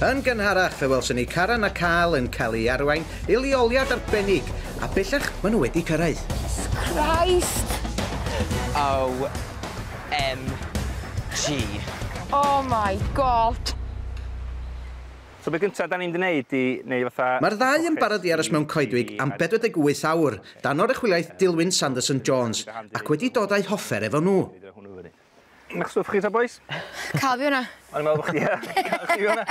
Yn gynharach, fe welsyn ni Caren a Karl yn cael ei arwain i leoliad arbennig, a bellach maen nhw wedi cyrraedd. Christ! O-M-G. Oh my god! So be gyntaf da ni'n gwneud i neu fatha... Mae'r ddau yn barod i aros mewn coedwig am 48 awr, dan orychwiliaeth dilwyn sanderson-jones, ac wedi dod â'i hoffer efo nhw. Ma'ch stwff chi ta, boys? Cael fi hwnna. O'n i'n meddwl bod chdi, ia? Cael chi hwnna?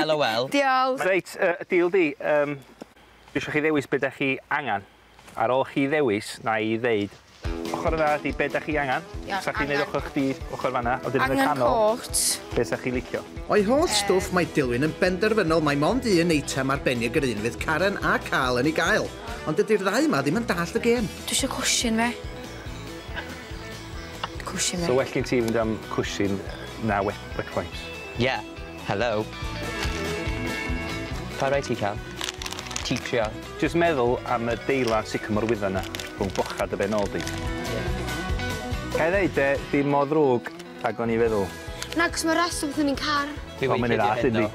LOL. Diolch. Reit, y deal di, dwi eisiau chi ddewis beth chi angen. Ar ôl chi ddewis, na i ddeud, ochr yna ydi beth chi angen. Sa chi'n neud ochr chdi, ochr fanna. Angen cwrt. Beth sa chi licio. O'i holl stwff mae dilwyn yn benderfynol mae mond un eitem arbennig yr un fydd Caren a Karl yn ei gael. Ond ydy'r ddau yma ddim yn dallt y gêm. Dwi eisiau cwshin fe. Cwshin fe. So well gen ti fynd am cwshin na wet wipes. Yeah, hello. Pa rai ti cael? Ti trio. Just meddwl am y deilad sycamor wydda yna, rhwng bochad y benol di. Ga i ddeud, dim o ddrwg ag o'n i feddwl. Na, cos mae rest o beth ni'n car. O, mae'n ei ddall, yndi.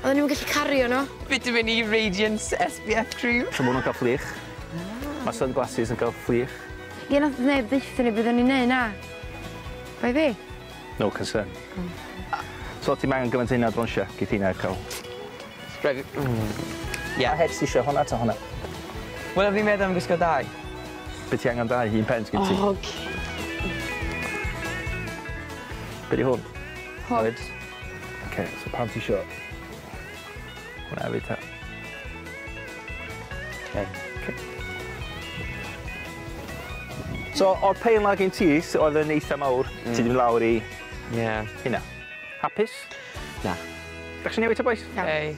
Oedden ni'n gallu cario nhw. Vitamin E Radiance SPF cream. So mae nhw'n cael fflich. Mae sunglasses yn cael fflich. Ie, nath neb ddeithio ni beth o'n i'n neud na. Bai fi? No concern. So ti'n angen gymaint hynna dronsio, gyda hynna cael. Ie. A het ti eisiau hwnna ta hwnna? Wel, fi'n meddwl am gwisgo dau. Be ti angen dau, un pens gyda ti? Ok. Be di hwn? Hwn. OK, so pam ti eisiau? Hwnna hefyd ta. OK. So, o'r pein lag gen ti, oedd yn eitha mawr, ti ddim lawr i hynna. Hapus? Na. Da chi'n newid ta, boys? Hey.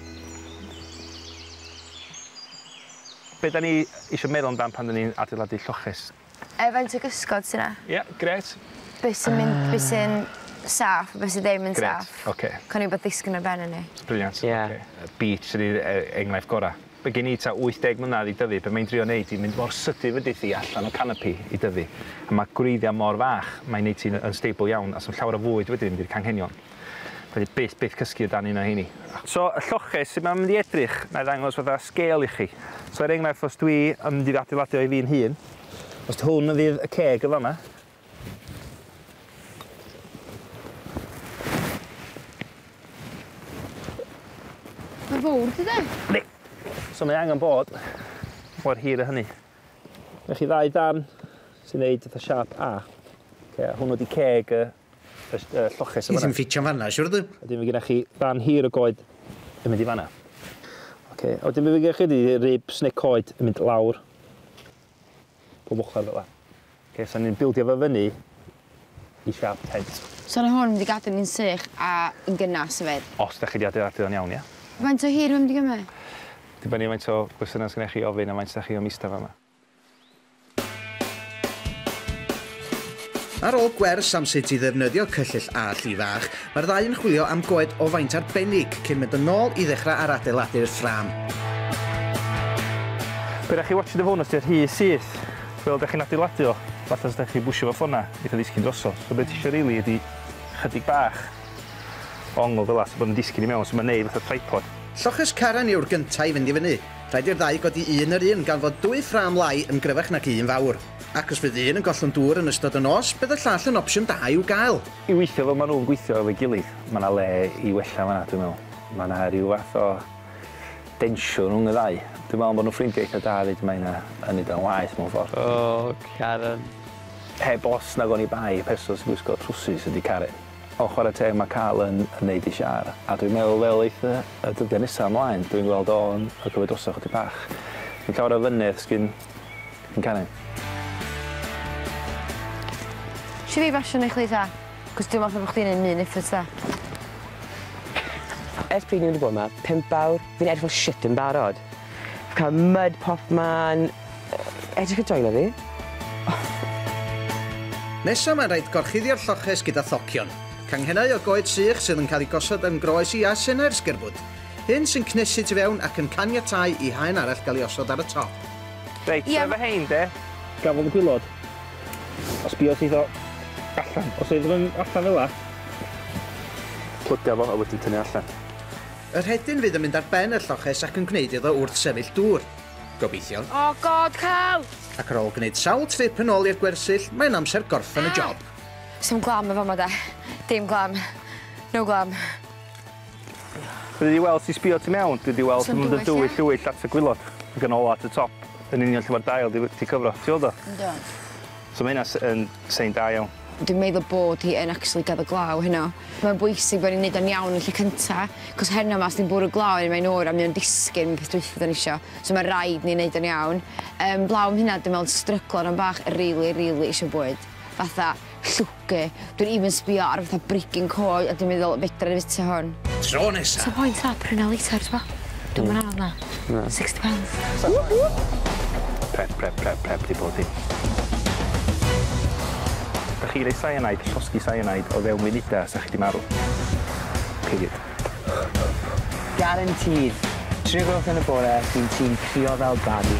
Be da ni eisiau meddwl amdan pan da ni'n adeiladu lloches? Faint o gysgod sy'n na? Ie, gret. Be sy'n saff, be sy'n ddim yn Gret, saff. oce. Con i bod ddisgyn ar ben yn ni. Briliant. Ie. Beach ydy'r enghraifft gorau. Be gen i ta 80 mlynedd i dyfu, be mae'n drio wneud i mynd mor sydyn fyddi thi allan o canopi i dyfu. A mae gwreiddiau mor fach, mae'n neud ti'n stable iawn, a sy'n llawer o fwyd wedyn mynd i'r canghenion. Felly byth cysgu o dan un o hynny. So, y lloches sy'n mynd i edrych, na i ddangos fatha scale i chi. So, enghraifft, os dwi yn mynd i adeiladu o i fi'n hun, os hwn yn fydd y ceg y fama, Mae'n fawr, dyda? Ni. So mae angen bod mor hir y hynny. Mae chi ddau dan sy'n neud eitha siap A. Hwnnw di ceg y lloches Ti ddim ffitio'n fanna, siwr ydw? Wedyn fe gyda chi dan hir y goed yn mynd i fanna. Wedyn fe gyda chi di rib snake coed yn mynd lawr. Pob ochr fel la. So ni'n bildio fe fyny i siap tent. So na hwn mynd i gadw ni'n sych a yn gynnas yfed. Os da chi di adeiladu o'n iawn, ia? Faint o hir mae'n mynd i gymryd? Dibynnu faint o gwestiynau sy'n chi ofyn a faint da chi o mista fama. Ar ôl gwers am sut i ddefnyddio cyllyll a lli fach, mae'r ddau yn chwilio am goed o faint arbennig cyn mynd yn ôl i ddechrau ar adeiladu'r ffram. Be da chi watching y hwn os di'r rhy syth, fel da chi'n adeiladu o, fath os da chi bwysio fo ffona, eitha ddisgyn drosodd. So beth eisiau rili ydi chydig bach o ongl fel as, bod yn disgyn i mewn, so mae'n neud fatha tripod. Lloches Caren yw'r gyntaf i fynd i fyny. Rhaid i'r ddau godi un yr un gan fod 2 ffram lai yn gryfach nac un fawr. Ac os fydd un yn gollwng dŵr yn ystod y nos, bydd y llall yn opsiwn da i'w gael. I weithio fel maen nhw'n gweithio efo'i gilydd, mae yna le i wella fan'na, dwi'n meddwl. Mae yna rhyw fath o densiwn rhwng y ddau. Dwi'n meddwl bod nhw'n ffrindiau eitha da, dwi'n meddwl yn neud yn waith mewn ffordd. O, Caren. Heb os nag o'n i bai, y person sy'n gwisgo trwsus ydi Caren. O chwarae teg mae Karl yn neud i siar. A dwi'n meddwl fel eitha y dyddiau nesaf ymlaen, dwi'n gweld o'n y gyfyd osach o di bach. Dwi'n llawer o fynydd sgyn Caren. Si fi fashion eich lisa? Cos dwi'n meddwl bod chdi'n un effort da. Ers pryd ni wedi bod yma, 5 awr, fi'n edrych fel shit yn barod. Fi'n cael mud pop man, edrych y joio fi. Nesa mae'n rhaid gorchuddio'r lloches gyda thocion. Canghennau o goed sych sydd yn cael ei gosod yn groes i asenau'r sgerbwd. Hyn sy'n cnesu tu fewn ac yn caniatáu i haen arall gael ei osod ar y top. Reit, so efo hein de, gafodd y gwylod. Os bios iddo allan, os iddo yn allan fel la, plydio fo a wedyn tynnu allan. Y rhedyn fydd yn mynd ar ben y lloches ac yn gwneud iddo wrth sefyll dŵr. Gobeithio. Oh god, Karl! Ac ar ôl gwneud sawl trip yn ôl i'r gwersyll, mae'n amser gorffen y job. Sim glam efo ma de. Dim glam. No glam. Dwi wedi weld ti sbio ti mewn, dwi wedi weld yn mynd y dwyll at y gwylod. Ac yn ôl at y top. Yn union lle mae'r dail di cyfro. Ti weld o? Ynddo. So mae hynna yn sein da iawn. Dwi'n meddwl bod hi yn actually gadw glaw hynno. Mae'n bwysig bod ni'n neud o'n iawn yn lle cynta, cos hynna mas ni'n bwrw glaw yn mae'n o'r a mae'n disgyn peth dwytho da ni isio. So mae'n rhaid ni'n neud o'n iawn. Blaw am hynna, dwi'n meddwl stryglo yn bach really isio bwyd. Fatha llwgu. Dwi'n even sbio ar fatha breaking coed a dwi'n meddwl fedra ni fita hwn. Tro nesa. So pwynt ta, pryna liters ba? Dwi'n mynd anodd na. £60. Prep di bod hi. Da chi rei cyanide, llosgi cyanide o fewn munudau sa chi di marw. Period. Guaranteed. 3 gloch yn y bore, ti'n crio fel babi.